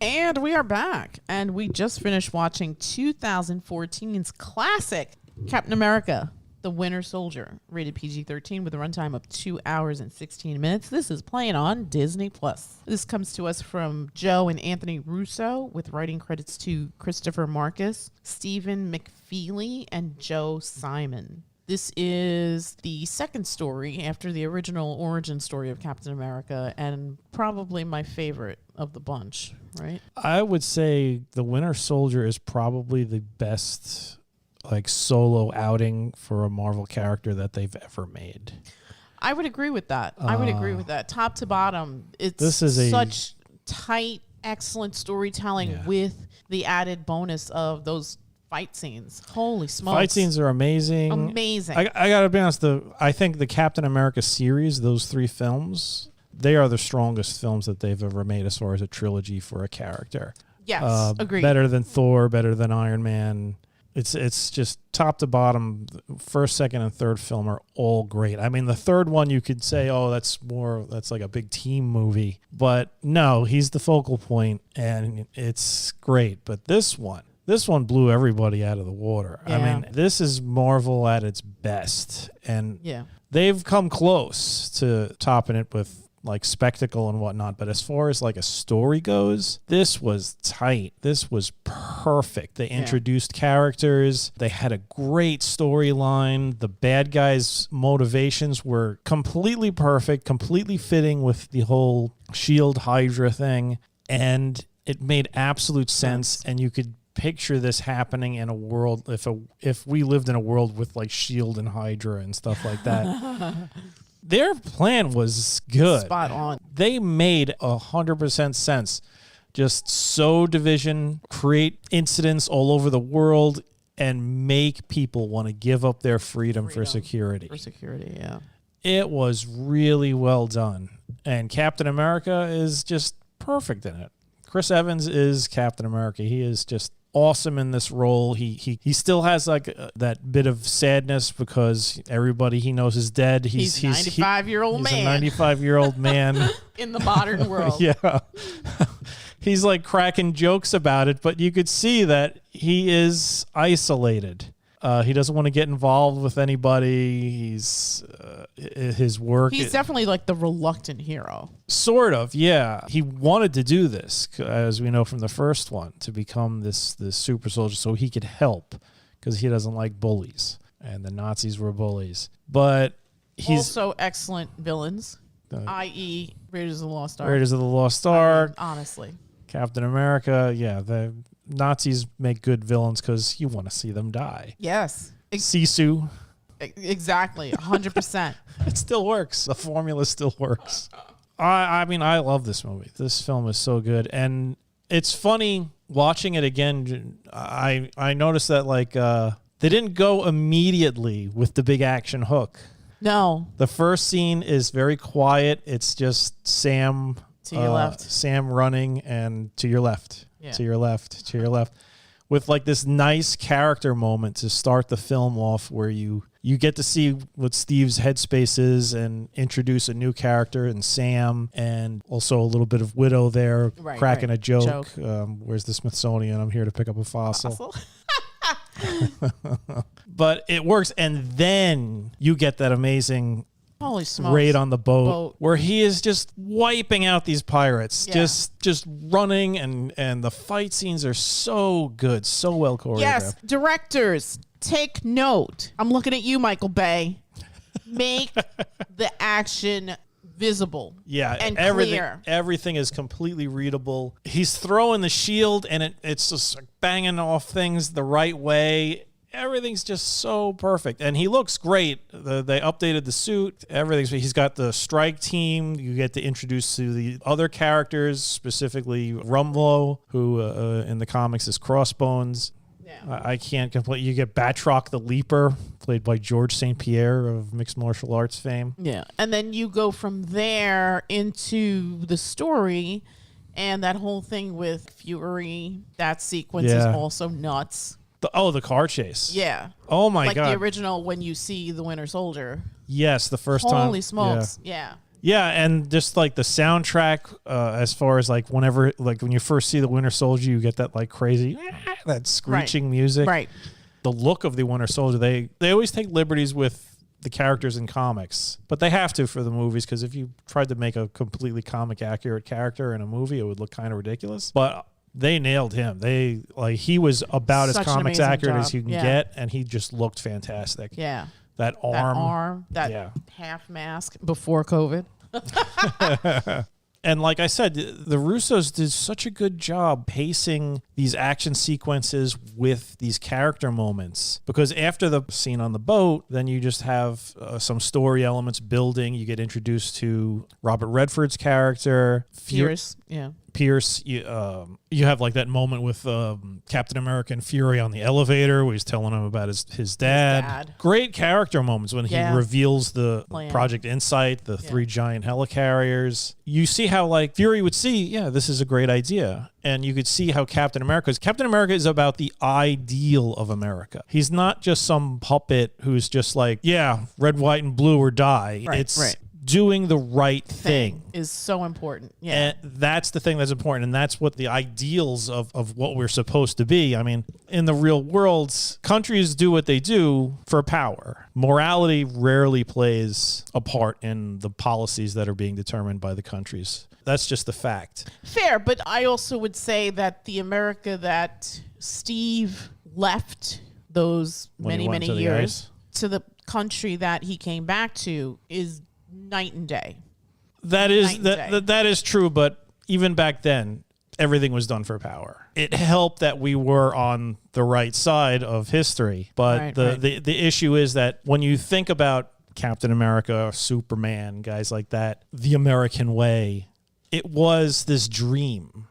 And we are back. And we just finished watching 2014's classic, Captain America, The Winter Soldier, rated PG-13 with a runtime of 2 hours and 16 minutes. This is playing on Disney+. This comes to us from Joe and Anthony Russo, with writing credits to Christopher Markus, Stephen McFeely, and Joe Simon. This is the second story after the original origin story of Captain America, and probably my favorite of the bunch, right? I would say The Winter Soldier is probably the best solo outing for a Marvel character that they've ever made. I would agree with that. Top to bottom, it's such tight, excellent storytelling with the added bonus of those fight scenes. Holy smokes. Fight scenes are amazing. I gotta be honest, I think the Captain America series, those 3 films, they are the strongest films that they've ever made as far as a trilogy for a character. Yes, agreed. Better than Thor, better than Iron Man. It's just top to bottom. First, second, and third film are all great. I mean, the third one you could say, oh, that's like a big team movie. But no, he's the focal point, and it's great. But this one blew everybody out of the water. Yeah. I mean, this is Marvel at its best. And they've come close to topping it with spectacle and whatnot, but as far as a story goes, this was tight. This was perfect. They introduced characters. They had a great storyline. The bad guys' motivations were completely perfect, completely fitting with the whole Shield Hydra thing, and it made absolute sense. And you could picture this happening in a world if we lived in a world with Shield and Hydra and stuff like that. Their plan was good. Spot on. They made 100% sense. Just sow division, create incidents all over the world, and make people want to give up their freedom for security. It was really well done. And Captain America is just perfect in it. Chris Evans is Captain America. He is just awesome in this role. He still has that bit of sadness because everybody he knows is dead. He's a 95-year-old man. He's a 95-year-old man in the modern world. Yeah. He's cracking jokes about it, but you could see that he is isolated. He doesn't want to get involved with anybody. He's his work. He's definitely the reluctant hero. Sort of, yeah. He wanted to do this, as we know from the first one, to become this super soldier so he could help, because he doesn't like bullies, and the Nazis were bullies. But he's also excellent villains, i.e. Raiders of the Lost Ark. Raiders of the Lost Ark. Honestly. Captain America, the Nazis make good villains because you want to see them die. Yes. Sisu. Exactly. 100%. It still works. The formula still works. I mean, I love this movie. This film is so good. And it's funny watching it again. I noticed that they didn't go immediately with the big action hook. No. The first scene is very quiet. It's just Sam to your left. Sam running, and to your left. Yeah. To your left, to your left, with this nice character moment to start the film off, where you get to see what Steve's headspace is and introduce a new character in Sam, and also a little bit of Widow there, cracking a joke. Where's the Smithsonian? I'm here to pick up a fossil. But it works, and then you get that amazing Holy smokes. Raid on the boat where he is just wiping out these pirates, just running, and the fight scenes are so good, so well choreographed. Yes, directors, take note. I'm looking at you, Michael Bay. Make the action visible. Yeah, and clear. Everything is completely readable. He's throwing the shield, and it's just banging off things the right way. Everything's just so perfect, and he looks great. They updated the suit, everything. He's got the strike team. You get to introduce to the other characters, specifically Rumlow, who in the comics is Crossbones. Yeah. I can't complain. You get Batroc the Leaper, played by George St. Pierre of mixed martial arts fame. Yeah, and then you go from there into the story, and that whole thing with Fury, that sequence is also nuts. The car chase. Yeah. Oh, my God. Like the original when you see the Winter Soldier. Yes, the first time. Holy smokes. Yeah. Yeah, and just like the soundtrack, as far as like whenever, like when you first see the Winter Soldier, you get that like crazy, that screeching music. Right. The look of the Winter Soldier, they always take liberties with the characters in comics, but they have to for the movies, because if you tried to make a completely comic accurate character in a movie, it would look kind of ridiculous. But they nailed him. He was about as comics accurate as you can get, and he just looked fantastic. Yeah. That arm, half mask before COVID. And like I said, the Russos did such a good job pacing these action sequences with these character moments. Because after the scene on the boat, then you just have some story elements building. You get introduced to Robert Redford's character. Pierce, you have like that moment with Captain America and Fury on the elevator where he's telling him about his dad. Great character moments when he reveals the Project Insight, the 3 giant helicarriers. You see how like Fury would see, this is a great idea. And you could see how Captain America is about the ideal of America. He's not just some puppet who's just like, red, white, and blue or die. It's doing the right thing is so important. Yeah. And that's the thing that's important. And that's what the ideals of what we're supposed to be. I mean, in the real world, countries do what they do for power. Morality rarely plays a part in the policies that are being determined by the countries. That's just the fact. Fair, but I also would say that the America that Steve left those many years to the country that he came back to is night and day. That is true, but even back then, everything was done for power. It helped that we were on the right side of history, but the issue is that when you think about Captain America, Superman, guys like that, the American way, it was this dream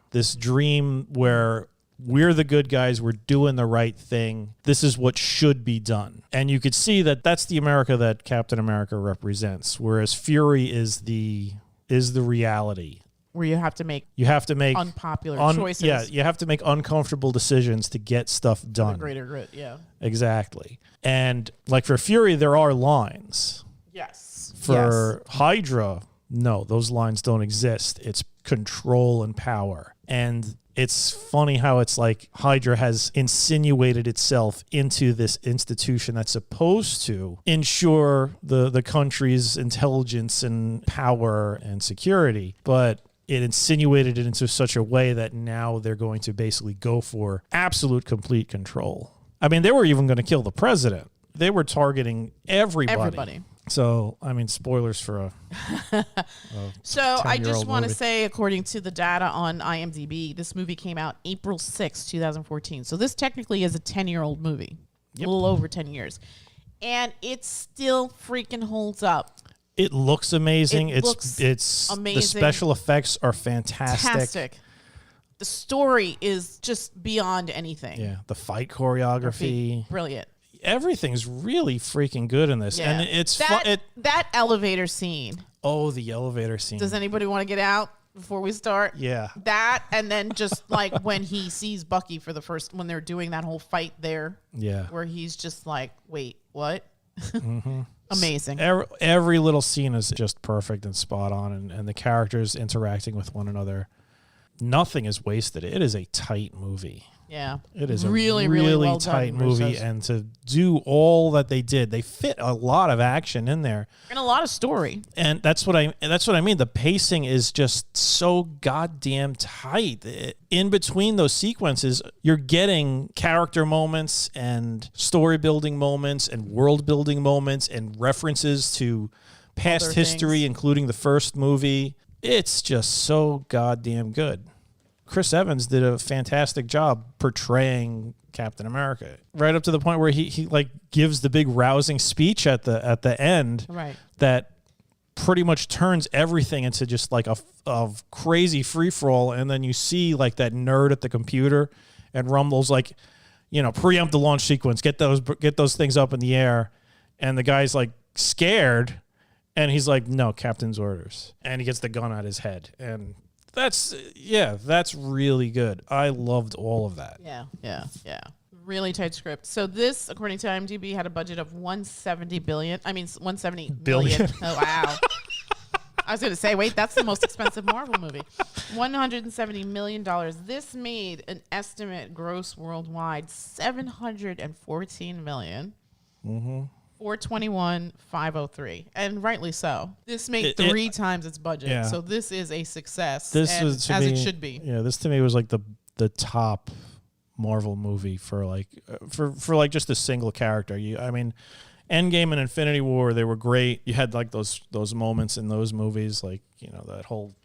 where we're the good guys, we're doing the right thing, this is what should be done. And you could see that that's the America that Captain America represents, whereas Fury is the reality. Where you have to make unpopular choices. Yeah, you have to make uncomfortable decisions to get stuff done. The greater good, yeah. Exactly. And like for Fury, there are lines. Yes. For Hydra, no, those lines don't exist. It's control and power. And it's funny how it's like Hydra has insinuated itself into this institution that's supposed to ensure the country's intelligence and power and security. But it insinuated it into such a way that now they're going to basically go for absolute complete control. I mean, they were even going to kill the president. They were targeting everybody. So, I mean, spoilers for a So, I just want to say, according to the data on IMDb, this movie came out April 6, 2014. So, this technically is a 10-year-old movie. Yep. A little over 10 years. And it still freaking holds up. It looks amazing. It's amazing. The special effects are fantastic. The story is just beyond anything. Yeah, the fight choreography. Brilliant. Everything's really freaking good in this. And it's fun. That elevator scene. Oh, the elevator scene. Does anybody want to get out before we start? Yeah. That, and then just like when he sees Bucky when they're doing that whole fight there. Yeah. Where he's just like, wait, what? Mm-hmm. Amazing. Every little scene is just perfect and spot on, and the characters interacting with one another. Nothing is wasted. It is a tight movie. Yeah. It is really, a really well tight movie. And to do all that they did, they fit a lot of action in there. And a lot of story. And that's what I mean. The pacing is just so goddamn tight. In between those sequences, you're getting character moments and story building moments and world building moments and references to past history, including the first movie. It's just so goddamn good. Chris Evans did a fantastic job portraying Captain America, right up to the point where he like gives the big rousing speech at the end, right? That pretty much turns everything into just like a crazy free for all, and then you see like that nerd at the computer, and Rumble's like, preempt the launch sequence, get those things up in the air, and the guy's like scared, and he's like, no, captain's orders, and he gets the gun at his head, and that's really good. I loved all of that. Yeah. Really tight script. So this, according to IMDb, had a budget of $170 million. Oh, wow. I was going to say, wait, that's the most expensive Marvel movie. $170 million. This made an estimate gross worldwide $714 million. 421, 503, and rightly so. This made three times its budget, yeah. so this is a success. This was, as me, it should be. Yeah, this to me was like the top Marvel movie for like just a single character. I mean, Endgame and Infinity War, they were great. You had like those moments in those movies, like that whole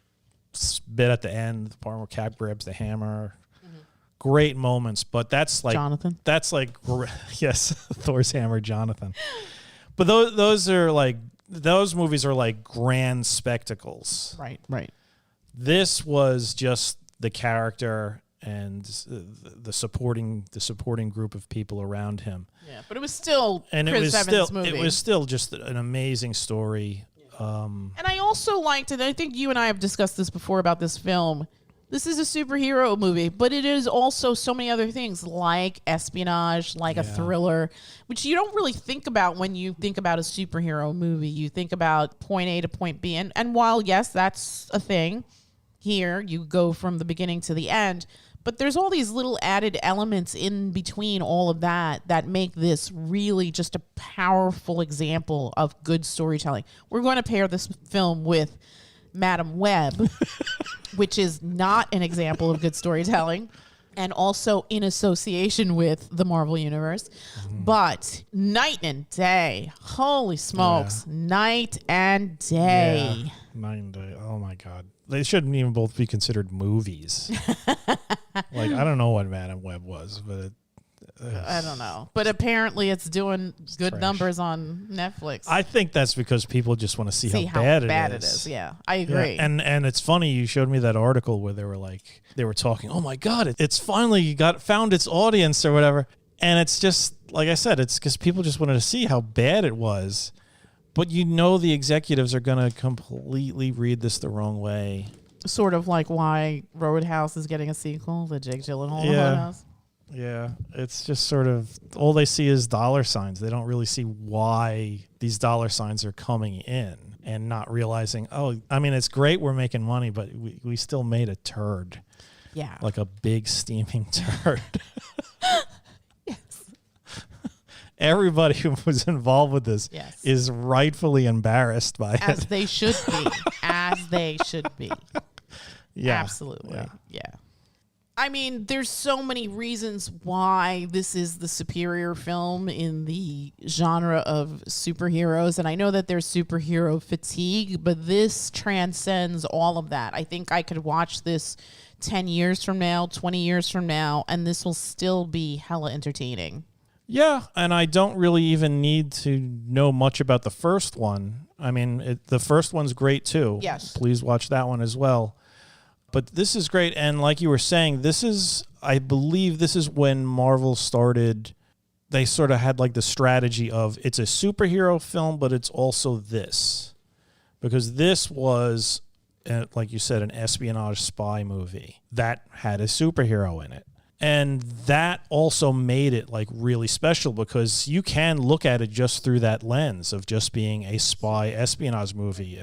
bit at the end, the part where Cap grabs the hammer. Great moments, but that's like Jonathan. That's like yes, Thor's hammer, Jonathan. But those movies are like grand spectacles. Right. This was just the character and the supporting group of people around him. Yeah, but it was still Chris Evans' movie. It was still just an amazing story. And I also liked it. I think you and I have discussed this before about this film. This is a superhero movie, but it is also so many other things like espionage, like a thriller, which you don't really think about when you think about a superhero movie. You think about point A to point B. And while, yes, that's a thing, here you go from the beginning to the end, but there's all these little added elements in between all of that make this really just a powerful example of good storytelling. We're going to pair this film with Madam Web, which is not an example of good storytelling, and also in association with the Marvel Universe. But night and day, holy smokes, night and day. Yeah. Night and day. Oh my God. They shouldn't even both be considered movies. Like, I don't know what Madam Web was, but I don't know. But apparently it's doing good numbers on Netflix. I think that's because people just want to see how bad it is. Yeah, I agree. Yeah. And it's funny, you showed me that article where they were talking, oh my God, it's finally found its audience or whatever. And it's just, like I said, it's because people just wanted to see how bad it was. But the executives are going to completely read this the wrong way. Sort of like why Roadhouse is getting a sequel, the Jake Gyllenhaal Roadhouse. Yeah, it's just sort of all they see is dollar signs. They don't really see why these dollar signs are coming in and not realizing, it's great we're making money, but we still made a turd. Yeah. Like a big steaming turd. Yes. Everybody who was involved with this is rightfully embarrassed by it. As they should be. As they should be. Yeah. Absolutely. Yeah. I mean, there's so many reasons why this is the superior film in the genre of superheroes. And I know that there's superhero fatigue, but this transcends all of that. I think I could watch this 10 years from now, 20 years from now, and this will still be hella entertaining. Yeah, and I don't really even need to know much about the first one. I mean, the first one's great too. Yes. Please watch that one as well. But this is great, and like you were saying, I believe this is when Marvel started. They sort of had like the strategy of it's a superhero film, but it's also this. Because this was, like you said, an espionage spy movie that had a superhero in it. And that also made it like really special because you can look at it just through that lens of just being a spy espionage movie.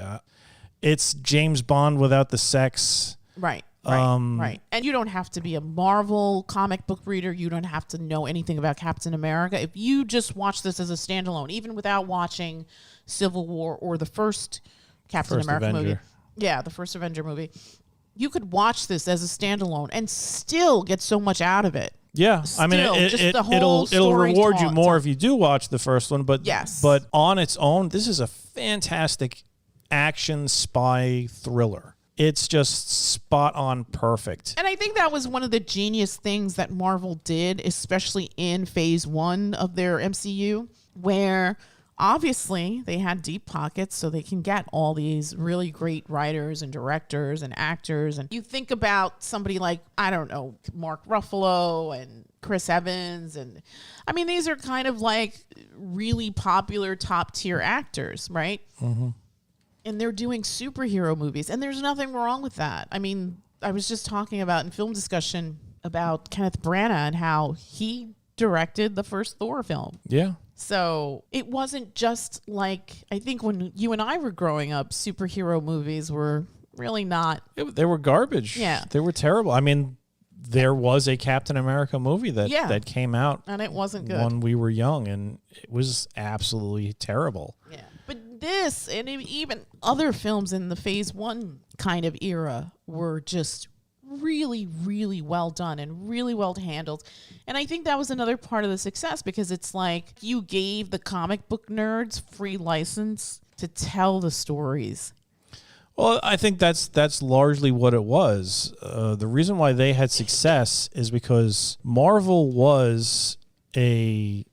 It's James Bond without the sex. Right. Right. And you don't have to be a Marvel comic book reader. You don't have to know anything about Captain America. If you just watch this as a standalone, even without watching Civil War or the first Captain America movie. Yeah, the first Avenger movie. You could watch this as a standalone and still get so much out of it. Yeah, I mean, it'll reward you more if you do watch the first one. But but on its own, this is a fantastic action spy thriller. It's just spot on perfect. And I think that was one of the genius things that Marvel did, especially in phase 1 of their MCU, where obviously they had deep pockets so they can get all these really great writers and directors and actors. And you think about somebody like, I don't know, Mark Ruffalo and Chris Evans. And I mean, these are kind of like really popular top tier actors, right? Mm-hmm. And they're doing superhero movies, and there's nothing wrong with that. I mean, I was just talking about in film discussion about Kenneth Branagh and how he directed the first Thor film. Yeah. So it wasn't just like, I think when you and I were growing up, superhero movies were really not. They were garbage. Yeah. They were terrible. I mean, there was a Captain America movie that came out. And it wasn't good. When we were young, and it was absolutely terrible. Yeah. But this, and even other films in the Phase 1 kind of era, were just really, really well done and really well handled. And I think that was another part of the success, because it's like you gave the comic book nerds free license to tell the stories. Well, I think that's largely what it was. The reason why they had success is because Marvel was a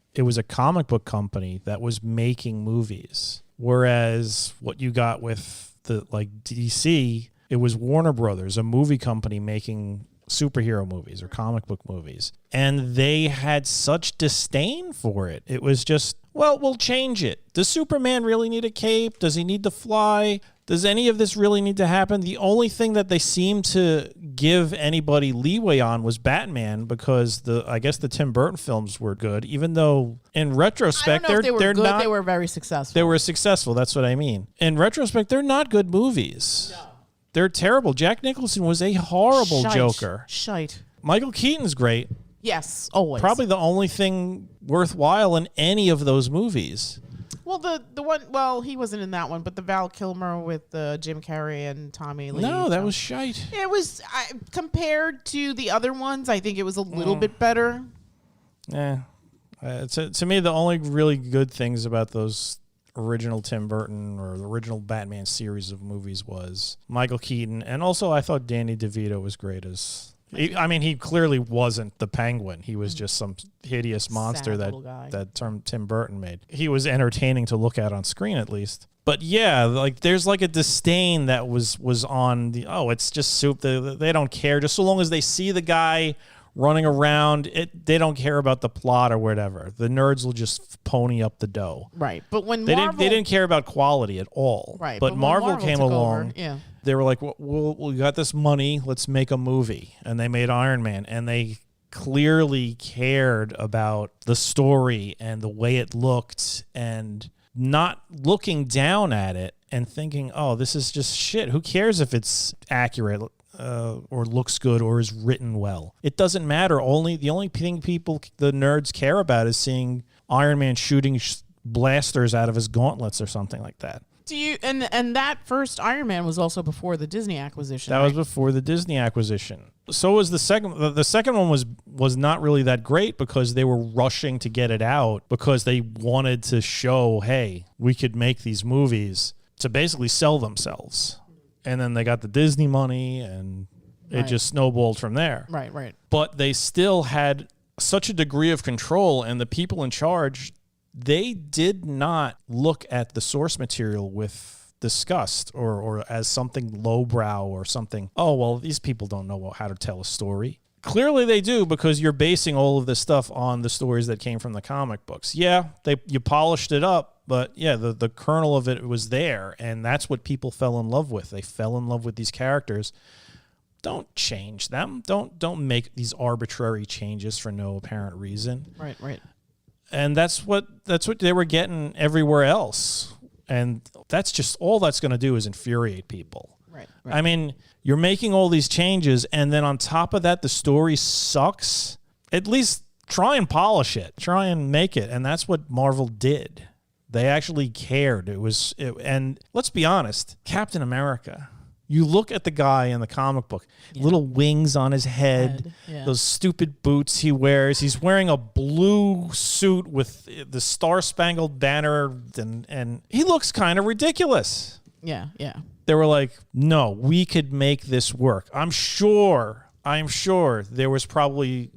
comic book company that was making movies, whereas what you got with the DC, it was Warner Brothers, a movie company making superhero movies or comic book movies, and they had such disdain for it. It was just, well, we'll change it. Does Superman really need a cape? Does he need to fly? Does any of this really need to happen? The only thing that they seemed to give anybody leeway on was Batman, because I guess the Tim Burton films were good, even though in retrospect I don't know if they're good. not. They were very successful. They were successful. That's what I mean. In retrospect, they're not good movies. No. They're terrible. Jack Nicholson was a horrible Joker. Shite. Michael Keaton's great. Yes, always. Probably the only thing worthwhile in any of those movies. Well, the one, well, he wasn't in that one, but the Val Kilmer with Jim Carrey and Tommy Lee. No, that was shite. It was, compared to the other ones, I think it was a little bit better. Yeah. To me, the only really good things about those original Tim Burton or the original Batman series of movies was Michael Keaton, and also I thought Danny DeVito was great as... he clearly wasn't the Penguin. He was just some hideous monster that Tim Burton made. He was entertaining to look at on screen, at least. But yeah, there's a disdain that was on the, it's just soup. They don't care. Just so long as they see the guy running around, they don't care about the plot or whatever. The nerds will just pony up the dough. Right. But when they didn't care about quality at all. Right. But Marvel came along. Yeah. They were like, we got this money, let's make a movie. And they made Iron Man, and they clearly cared about the story and the way it looked, and not looking down at it and thinking, this is just shit. Who cares if it's accurate or looks good or is written well? It doesn't matter. The only thing the nerds care about is seeing Iron Man shooting blasters out of his gauntlets or something like that. And that first Iron Man was also before the Disney acquisition. That was before the Disney acquisition. So was the second. The second one was not really that great, because they were rushing to get it out because they wanted to show, hey, we could make these movies to basically sell themselves. And then they got the Disney money, and it just snowballed from there. Right. But they still had such a degree of control, and the people in charge, they did not look at the source material with disgust or as something lowbrow or something, these people don't know how to tell a story. Clearly they do, because you're basing all of this stuff on the stories that came from the comic books. Yeah, you polished it up, but yeah, the kernel of it was there, and that's what people fell in love with. They fell in love with these characters. Don't change them. Don't make these arbitrary changes for no apparent reason. Right. And that's what they were getting everywhere else. And that's just all that's going to do is infuriate people. Right. I mean, you're making all these changes, and then on top of that, the story sucks. At least try and polish it. Try and make it. And that's what Marvel did. They actually cared. And let's be honest, Captain America. You look at the guy in the comic book, little wings on his head, those stupid boots he wears. He's wearing a blue suit with the Star-Spangled Banner, and he looks kind of ridiculous. Yeah. They were like, no, we could make this work. I'm sure there was probably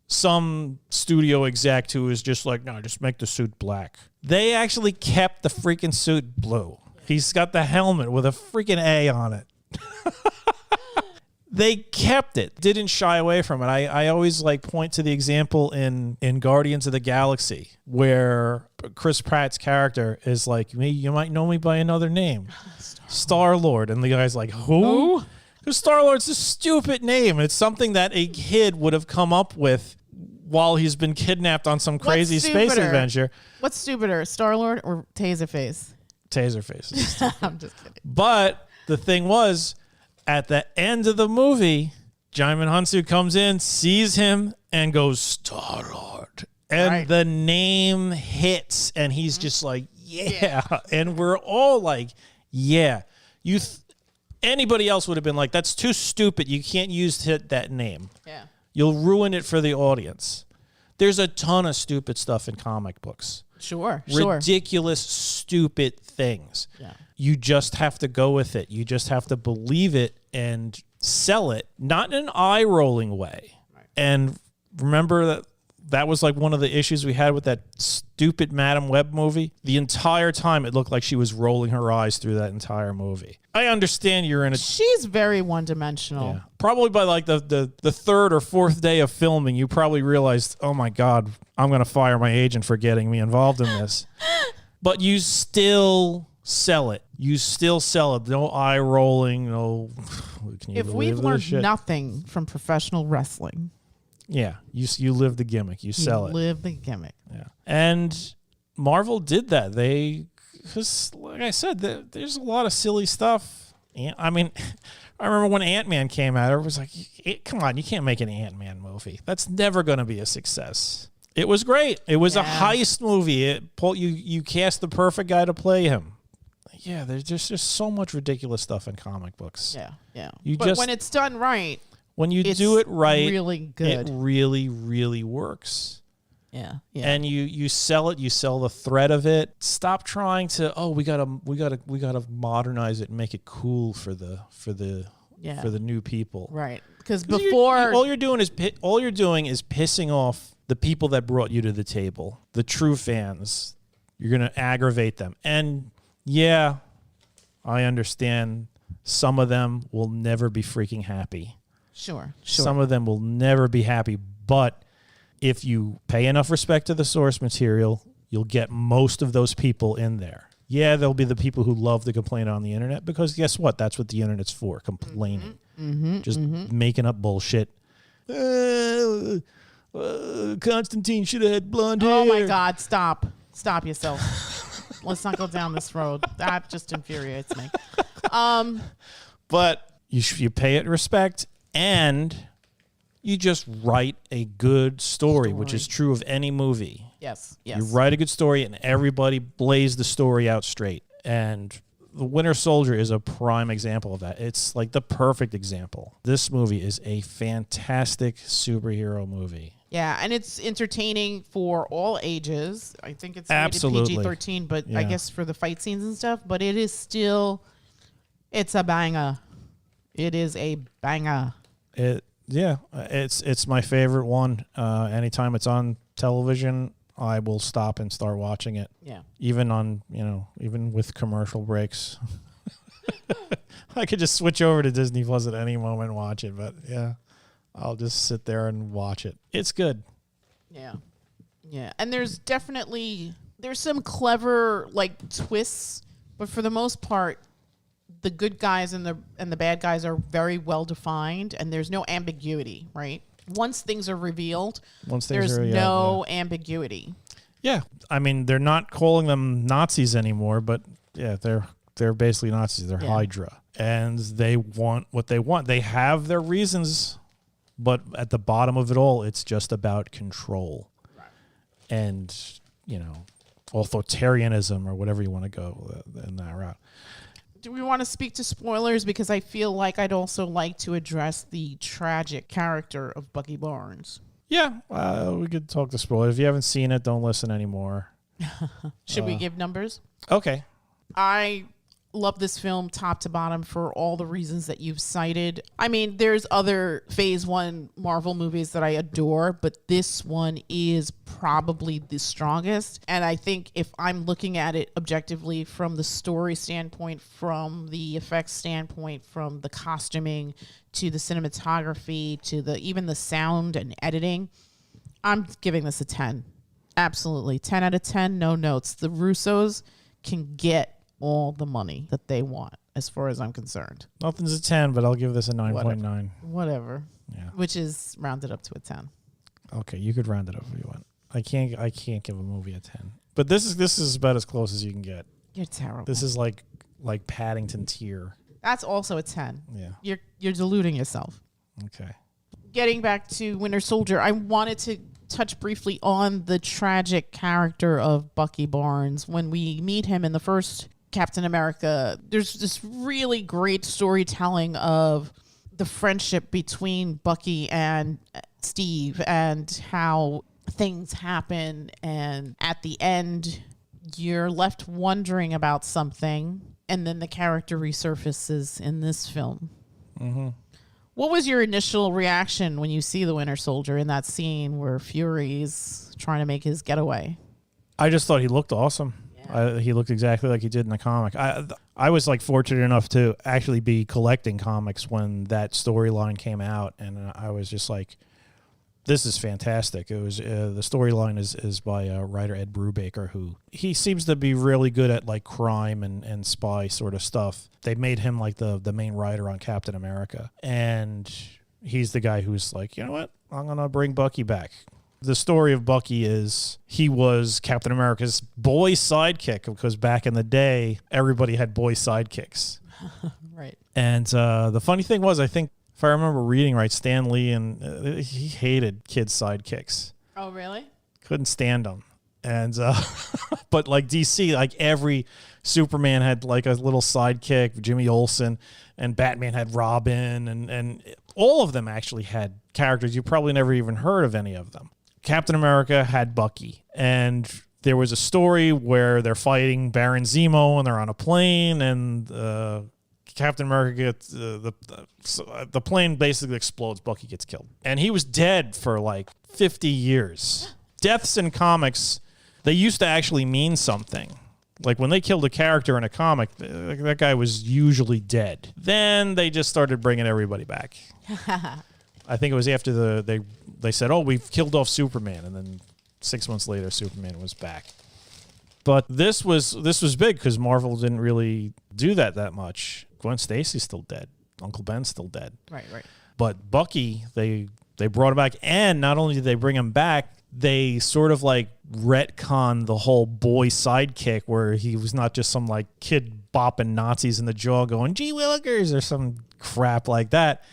some studio exec who was just like, no, just make the suit black. They actually kept the freaking suit blue. He's got the helmet with a freaking A on it. They kept it, didn't shy away from it. I always point to the example in Guardians of the Galaxy, where Chris Pratt's character is like, you might know me by another name, Star-Lord. And the guy's like, who? Because Star-Lord's a stupid name. It's something that a kid would have come up with while he's been kidnapped on some crazy space adventure. What's stupider, Star-Lord or Taserface? Taserface. I'm just kidding. But the thing was, at the end of the movie, Djimon Hounsou comes in, sees him, and goes, Star-Lord. And the name hits, and he's just like, yeah. And we're all like, yeah. Anybody else would have been like, that's too stupid. You can't use that name. Yeah. You'll ruin it for the audience. There's a ton of stupid stuff in comic books. Sure. Ridiculous, stupid things. Yeah. You just have to go with it. You just have to believe it and sell it, not in an eye-rolling way. Right. And remember that was like one of the issues we had with that stupid Madam Web movie. The entire time it looked like she was rolling her eyes through that entire movie. I understand you're in a... She's very one-dimensional. Yeah. Probably by like the third or fourth day of filming, you probably realized, oh my God, I'm going to fire my agent for getting me involved in this. But you still sell it. You still sell it. No eye rolling. No. If we've learned nothing from professional wrestling... Yeah, you live the gimmick. You sell it. You live the gimmick. Yeah, and Marvel did that. Because like I said, there's a lot of silly stuff. I mean, I remember when Ant-Man came out, it was like, come on, you can't make an Ant-Man movie. That's never going to be a success. It was great. It was a heist movie. You cast the perfect guy to play him. Yeah, there's just so much ridiculous stuff in comic books. Yeah. But when it's done right. When you do it right, really good. It really, really works. Yeah. And you sell it. You sell the thread of it. Stop trying to. Oh, we gotta modernize it and make it cool for the new people. Right. Because before all you're doing is pissing off the people that brought you to the table, the true fans. You're gonna aggravate them. And yeah, I understand. Some of them will never be freaking happy. Sure. Some of them will never be happy, but if you pay enough respect to the source material, you'll get most of those people in there. Yeah, there'll be the people who love to complain on the internet because guess what? That's what the internet's for, complaining. Just making up bullshit. Constantine should have had blonde hair. Oh my God, stop. Stop yourself. Let's not go down this road. That just infuriates me. But you pay it respect. And you just write a good story, which is true of any movie. Yes. You write a good story, and everybody blaze the story out straight. And The Winter Soldier is a prime example of that. It's like the perfect example. This movie is a fantastic superhero movie. Yeah, and it's entertaining for all ages. I think it's absolutely rated PG-13, but I guess for the fight scenes and stuff. But it is still, it's a banger. It is a banger. It's my favorite one. Anytime it's on television, I will stop and start watching it. Yeah. Even with commercial breaks. I could just switch over to Disney Plus at any moment and watch it, but yeah, I'll just sit there and watch it. It's good. Yeah. Yeah. And there's some clever like twists, but for the most part, the good guys and the bad guys are very well defined, and there's no ambiguity, right? Once things are revealed, there's no ambiguity. Yeah, I mean they're not calling them Nazis anymore, but yeah, they're basically Nazis. They're Hydra, and they want what they want. They have their reasons, but at the bottom of it all, it's just about control, right. And authoritarianism or whatever you want to go in that route. Do we want to speak to spoilers? Because I feel like I'd also like to address the tragic character of Bucky Barnes. Yeah, we could talk to spoilers. If you haven't seen it, don't listen anymore. Should we give numbers? Okay. I love this film top to bottom for all the reasons that you've cited. I mean, there's other Phase 1 Marvel movies that I adore, but this one is probably the strongest. And I think if I'm looking at it objectively from the story standpoint, from the effects standpoint, from the costuming to the cinematography to even the sound and editing, I'm giving this a 10. Absolutely. 10 out of 10, no notes. The Russos can get all the money that they want, as far as I'm concerned. Nothing's a 10, but I'll give this a 9.9. Whatever. Yeah. Which is rounded up to a 10. Okay, you could round it up if you want. I can't give a movie a 10. But this is about as close as you can get. You're terrible. This is like Paddington tier. That's also a 10. Yeah. You're deluding yourself. Okay. Getting back to Winter Soldier, I wanted to touch briefly on the tragic character of Bucky Barnes. When we meet him in the first Captain America, there's this really great storytelling of the friendship between Bucky and Steve and how things happen, and at the end you're left wondering about something, and then the character resurfaces in this film. Mm-hmm. What was your initial reaction when you see the Winter Soldier in that scene where Fury's trying to make his getaway? I just thought he looked awesome. Yeah. He looked exactly like he did in the comic. I was like fortunate enough to actually be collecting comics when that storyline came out, and I was just like, this is fantastic. It was the storyline is by writer Ed Brubaker, who he seems to be really good at like crime and spy sort of stuff. They made him like the main writer on Captain America, and he's the guy who's like, you know what, I'm gonna bring Bucky back. The story of Bucky is he was Captain America's boy sidekick, because back in the day everybody had boy sidekicks. Right. And the funny thing was, I think, if I remember reading right, Stan Lee he hated kids' sidekicks. Oh, really? Couldn't stand them. And but like DC, like every Superman had like a little sidekick, Jimmy Olsen, and Batman had Robin, and all of them actually had characters you probably never even heard of any of them. Captain America had Bucky, and there was a story where they're fighting Baron Zemo and they're on a plane, and Captain America gets the plane basically explodes. Bucky gets killed, and he was dead for like 50 years. Deaths in comics, they used to actually mean something. Like when they killed a character in a comic, that guy was usually dead. Then they just started bringing everybody back. I think it was after they said, "Oh, we've killed off Superman," and then 6 months later, Superman was back. But this was big because Marvel didn't really do that much. Gwen Stacy's still dead. Uncle Ben's still dead. Right. But Bucky, they brought him back, and not only did they bring him back, they sort of like retconned the whole boy sidekick, where he was not just some like kid bopping Nazis in the jaw going "Gee Willikers" or some crap like that.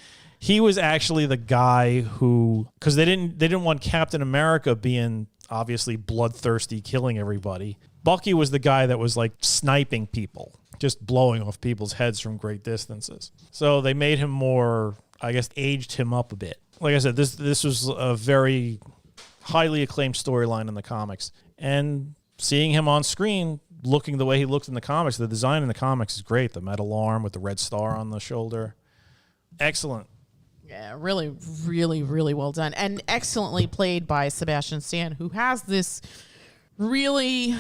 He was actually the guy who, because they didn't want Captain America being obviously bloodthirsty, killing everybody. Bucky was the guy that was like sniping people, just blowing off people's heads from great distances. So they made him more, I guess, aged him up a bit. Like I said, this was a very highly acclaimed storyline in the comics. And seeing him on screen, looking the way he looked in the comics, the design in the comics is great. The metal arm with the red star on the shoulder. Excellent. Yeah, really, really, really well done. And excellently played by Sebastian Stan, who has this really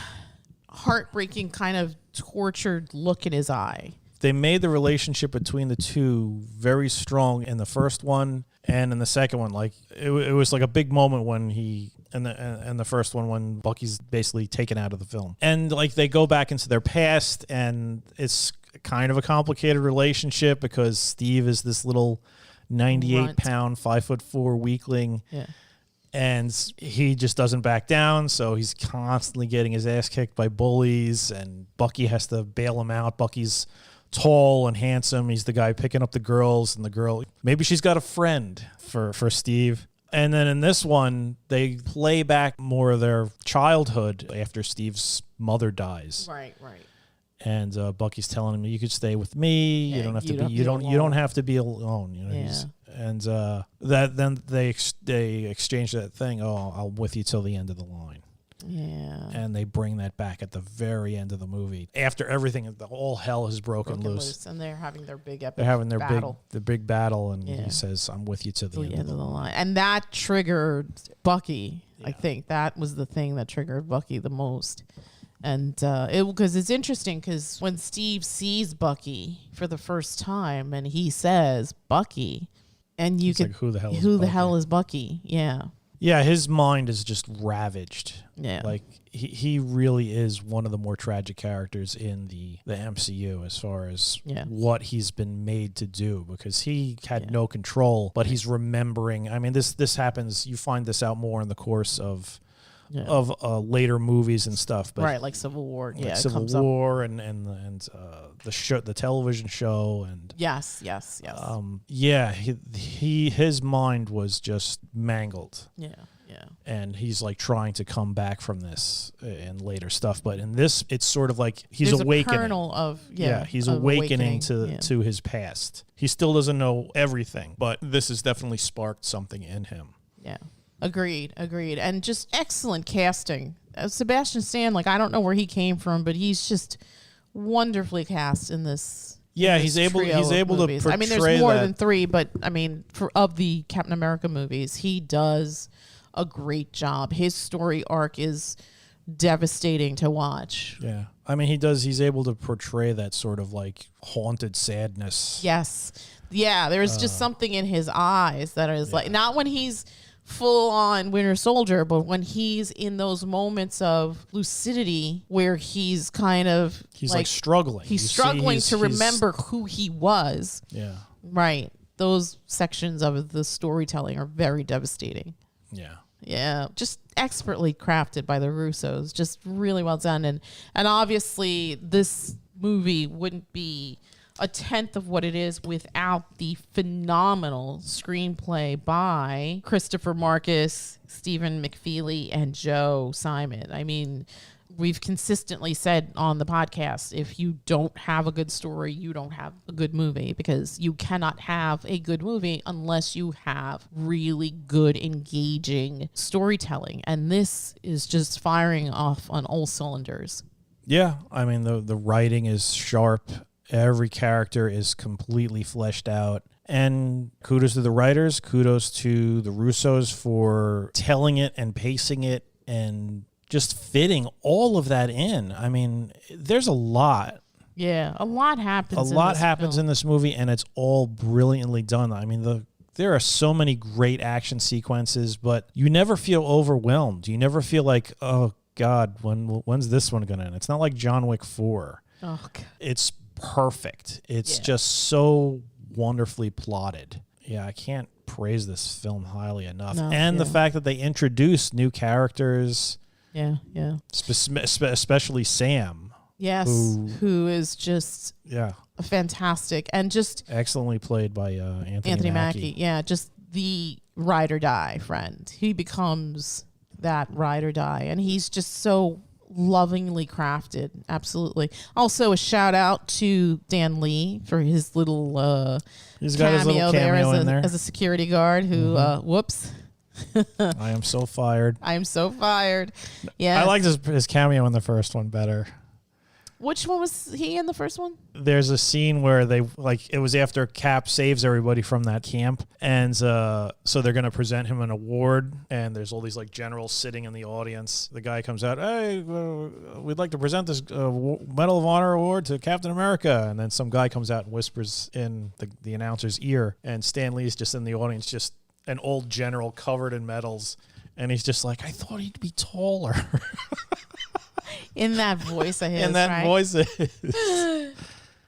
heartbreaking kind of tortured look in his eye. They made the relationship between the two very strong in the first one and in the second one. Like it was like a big moment when he in the first one when Bucky's basically taken out of the film, and like they go back into their past, and it's kind of a complicated relationship because Steve is this little 98-pound, 5'4" weakling. Yeah. And he just doesn't back down, so he's constantly getting his ass kicked by bullies, and Bucky has to bail him out. Bucky's tall and handsome. He's the guy picking up the girls, and the girl, maybe she's got a friend for Steve. And then in this one, they play back more of their childhood after Steve's mother dies. Right. And Bucky's telling him, "You could stay with me. Yeah, you don't have to be. you don't have to be alone." You know. Yeah. And that then they exchange that thing. "Oh, I'm with you till the end of the line." Yeah. And they bring that back at the very end of the movie after everything, all hell has broken loose, and they're having their big epic. They're having their battle. big battle, and Yeah. he says, "I'm with you till the end of the line." line. And that triggered Bucky. Yeah. I think that was the thing that triggered Bucky the most. And because it's interesting, because when Steve sees Bucky for the first time and he says Bucky, and you He's could like, who the hell is who the Bucky? hell is Bucky? Yeah. Yeah, his mind is just ravaged. Yeah. Like, he really is one of the more tragic characters in the MCU as far as what he's been made to do, because he had no control, but he's remembering. I mean, this happens. You find this out more in the course of later movies and stuff, but right, like Civil War, like Civil War and the show, the television show, and yes. His mind was just mangled. Yeah. And he's like trying to come back from this in later stuff, but in this, it's sort of like he's awakening. A kernel of he's awakening to his past. He still doesn't know everything, but this has definitely sparked something in him. Yeah. Agreed. And just excellent casting. Sebastian Stan, like, I don't know where he came from, but he's just wonderfully cast in this. Yeah, he's able to portray. I mean, there's more than 3, but I mean, of the Captain America movies, he does a great job. His story arc is devastating to watch. Yeah. I mean, he's able to portray that sort of like haunted sadness. Yes. Yeah, there's just something in his eyes that is like, not when he's full on Winter Soldier, but when he's in those moments of lucidity where he's kind of like struggling. He's struggling to remember who he was. Yeah. Right. Those sections of the storytelling are very devastating. Yeah. Yeah, just expertly crafted by the Russos. Just really well done. And obviously this movie wouldn't be a tenth of what it is without the phenomenal screenplay by Christopher Markus, Stephen McFeely, and Joe Simon. I mean, we've consistently said on the podcast, if you don't have a good story, you don't have a good movie, because you cannot have a good movie unless you have really good, engaging storytelling. And this is just firing off on all cylinders. Yeah. I mean, the writing is sharp. Every character is completely fleshed out. And kudos to the writers. Kudos to the Russos for telling it and pacing it and just fitting all of that in. I mean, there's a lot. Yeah, a lot happens. In this movie, and it's all brilliantly done. I mean, there are so many great action sequences, but you never feel overwhelmed. You never feel like, oh God, when's this one gonna end? It's not like John Wick 4. Oh God. It's perfect. It's just so wonderfully plotted. Yeah, I can't praise this film highly enough. The fact that they introduced new characters. Yeah. Especially Sam. Yes, who is just fantastic and just excellently played by Anthony Mackie. Yeah, just the ride or die friend. He becomes that ride or die, and he's just so lovingly crafted. Absolutely. Also, a shout out to Dan Lee for his little he's got his little cameo in there as a security guard who whoops. I am so fired. Yeah. I liked his cameo in the first one better. Which one was he in the first one? There's a scene where it was after Cap saves everybody from that camp, and so they're going to present him an award, and there's all these like generals sitting in the audience. The guy comes out, hey, we'd like to present this Medal of Honor award to Captain America, and then some guy comes out and whispers in the announcer's ear, and Stan Lee's just in the audience, just an old general covered in medals, and he's just like, I thought he'd be taller. In that voice of his,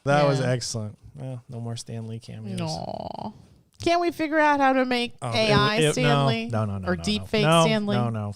That was excellent. Well, no more Stan Lee cameos. No. Can't we figure out how to make AI Stan Lee? No. Or deep fake Stan Lee? No.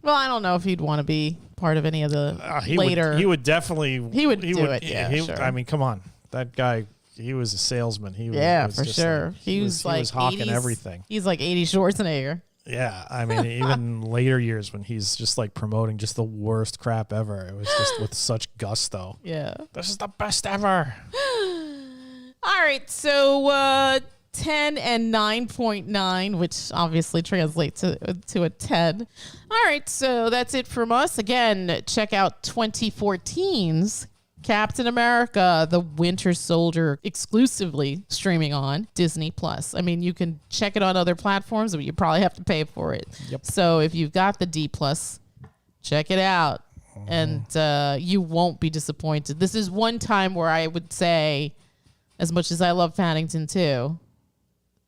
Well, I don't know if he'd want to be part of any of the later. He would definitely. He would do it. Yeah, sure. I mean, come on, that guy. He was a salesman. He was for sure. He was hawking 80s, everything. He's like 80 Schwarzenegger. Yeah, I mean, even later years when he's just like promoting just the worst crap ever, it was just with such gusto. Yeah, this is the best ever. All right, so 10 and 9.9, which obviously translates to a 10. All right, so that's it from us. Again, check out 2014's Captain America, the Winter Soldier, exclusively streaming on Disney+. I mean, you can check it on other platforms, but you probably have to pay for it. Yep. So if you've got the D+, check it out, and you won't be disappointed. This is one time where I would say, as much as I love Paddington 2,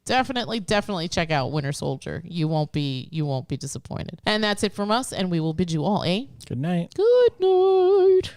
definitely check out Winter Soldier. You won't be disappointed. And that's it from us, and we will bid you all a Good night. good night.